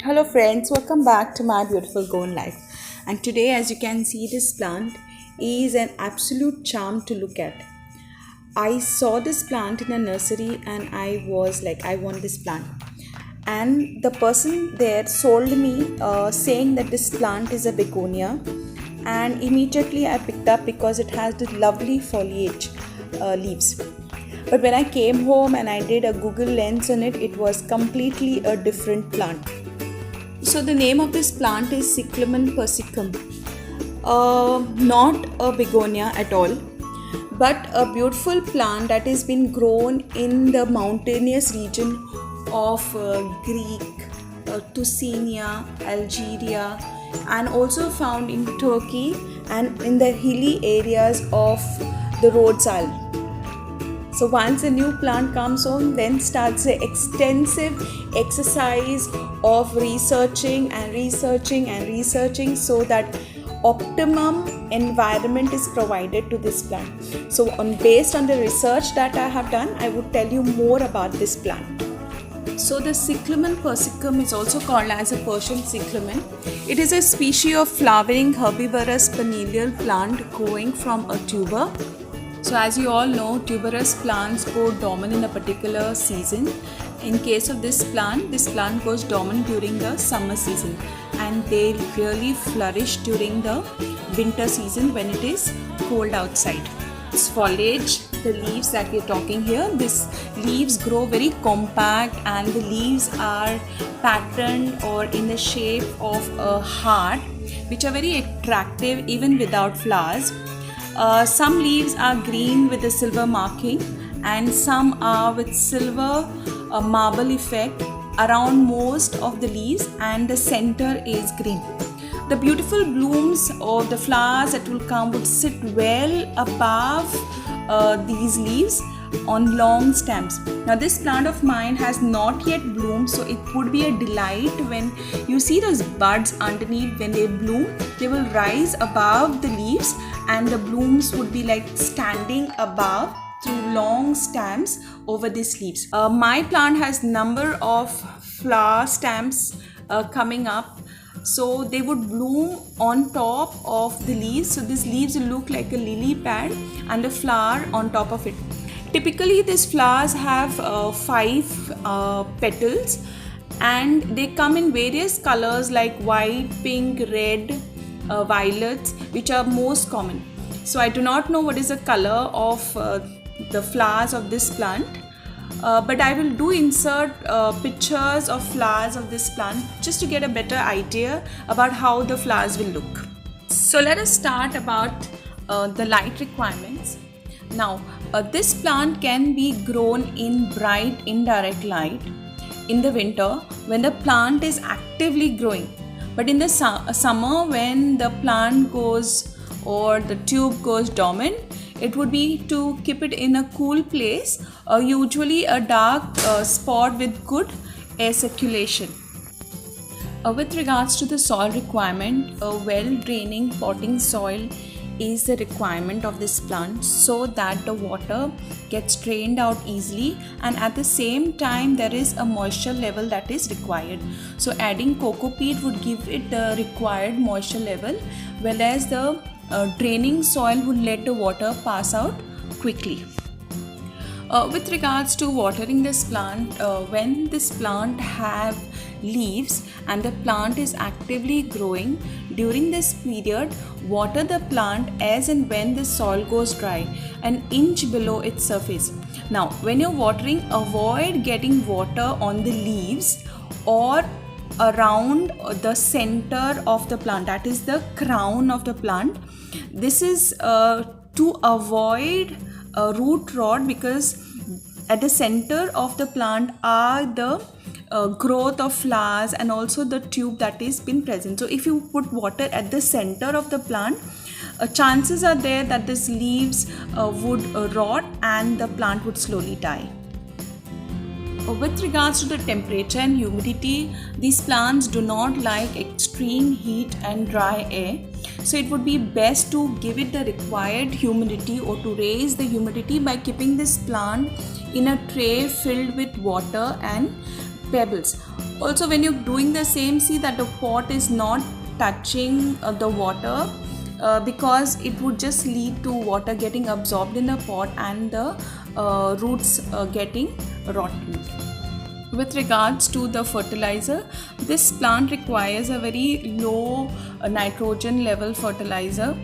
Hello friends, welcome back to my beautiful Goan life. And today, as you can see, this plant is an absolute charm to look at. I saw this plant in a nursery and I was like, I want this plant. And the person there sold me saying that this plant is a begonia, and immediately I picked up because it has this lovely foliage leaves. But when I came home and I did a Google lens on it, it was completely a different plant. So the name of this plant is Cyclamen persicum. Not a begonia at all, but a beautiful plant that has been grown in the mountainous region of Greek, Tucinia, Algeria, and also found in Turkey and in the hilly areas of the Rhodes Island. So once a new plant comes home, then starts the extensive exercise of researching so that optimum environment is provided to this plant. So based on the research that I have done, I would tell you more about this plant. So the Cyclamen persicum is also called as a Persian cyclamen. It is a species of flowering herbivorous perennial plant growing from a tuber. So as you all know, tuberous plants go dormant in a particular season. In case of this plant goes dormant during the summer season, and they really flourish during the winter season when it is cold outside. This foliage, the leaves that we are talking here, these leaves grow very compact and the leaves are patterned or in the shape of a heart, which are very attractive even without flowers. Some leaves are green with a silver marking, and some are with silver marble effect around most of the leaves, and the center is green. The beautiful blooms or the flowers that will come would sit well above these leaves on long stems. Now this plant of mine has not yet bloomed, so it would be a delight when you see those buds underneath. When they bloom, they will rise above the leaves and the blooms would be like standing above through long stems over these leaves. My plant has number of flower stems coming up, so they would bloom on top of the leaves. So these leaves will look like a lily pad and a flower on top of it. Typically these flowers have 5 petals, and they come in various colors like white, pink, red, violets, which are most common. So I do not know what is the color of the flowers of this plant, but I will do insert pictures of flowers of this plant just to get a better idea about how the flowers will look. So let us start about the light requirements. Now this plant can be grown in bright indirect light in the winter when the plant is actively growing, but in the summer when the plant goes or the tube goes dormant, it would be to keep it in a cool place, usually a dark spot with good air circulation. With regards to the soil requirement, a well draining potting soil is the requirement of this plant, so that the water gets drained out easily, and at the same time there is a moisture level that is required. So adding coco peat would give it the required moisture level, whereas the draining soil would let the water pass out quickly. With regards to watering this plant, when this plant have leaves and the plant is actively growing, during this period water the plant as and when the soil goes dry, an inch below its surface. Now when you're watering, avoid getting water on the leaves or around the center of the plant, that is the crown of the plant. This is to avoid root rot, because at the center of the plant are the growth of flowers and also the tube that is been present. So if you put water at the center of the plant, chances are there that these leaves would rot and the plant would slowly die. With regards to the temperature and humidity, these plants do not like extreme heat and dry air. So it would be best to give it the required humidity or to raise the humidity by keeping this plant in a tray filled with water and pebbles. Also, when you're doing the same, see that the pot is not touching the water, because it would just lead to water getting absorbed in the pot and the roots getting rotten. With regards to the fertilizer, this plant requires a very low nitrogen level fertilizer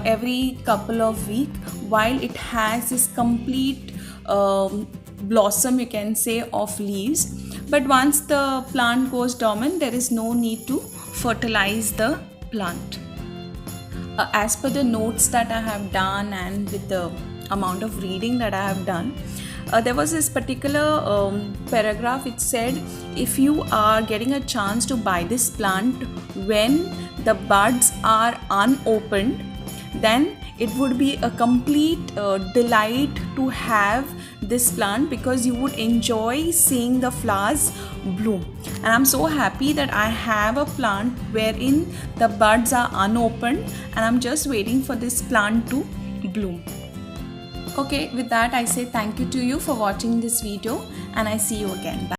every couple of weeks, while it has this complete blossom, you can say, of leaves. But once the plant goes dormant, there is no need to fertilize the plant. As per the notes that I have done and with the amount of reading that I have done, there was this particular paragraph. It said, if you are getting a chance to buy this plant when the buds are unopened, then it would be a complete delight to have this plant, because you would enjoy seeing the flowers bloom. And I'm so happy that I have a plant wherein the buds are unopened, and I'm just waiting for this plant to bloom. Okay, with that I say thank you to you for watching this video, and I see you again. Bye.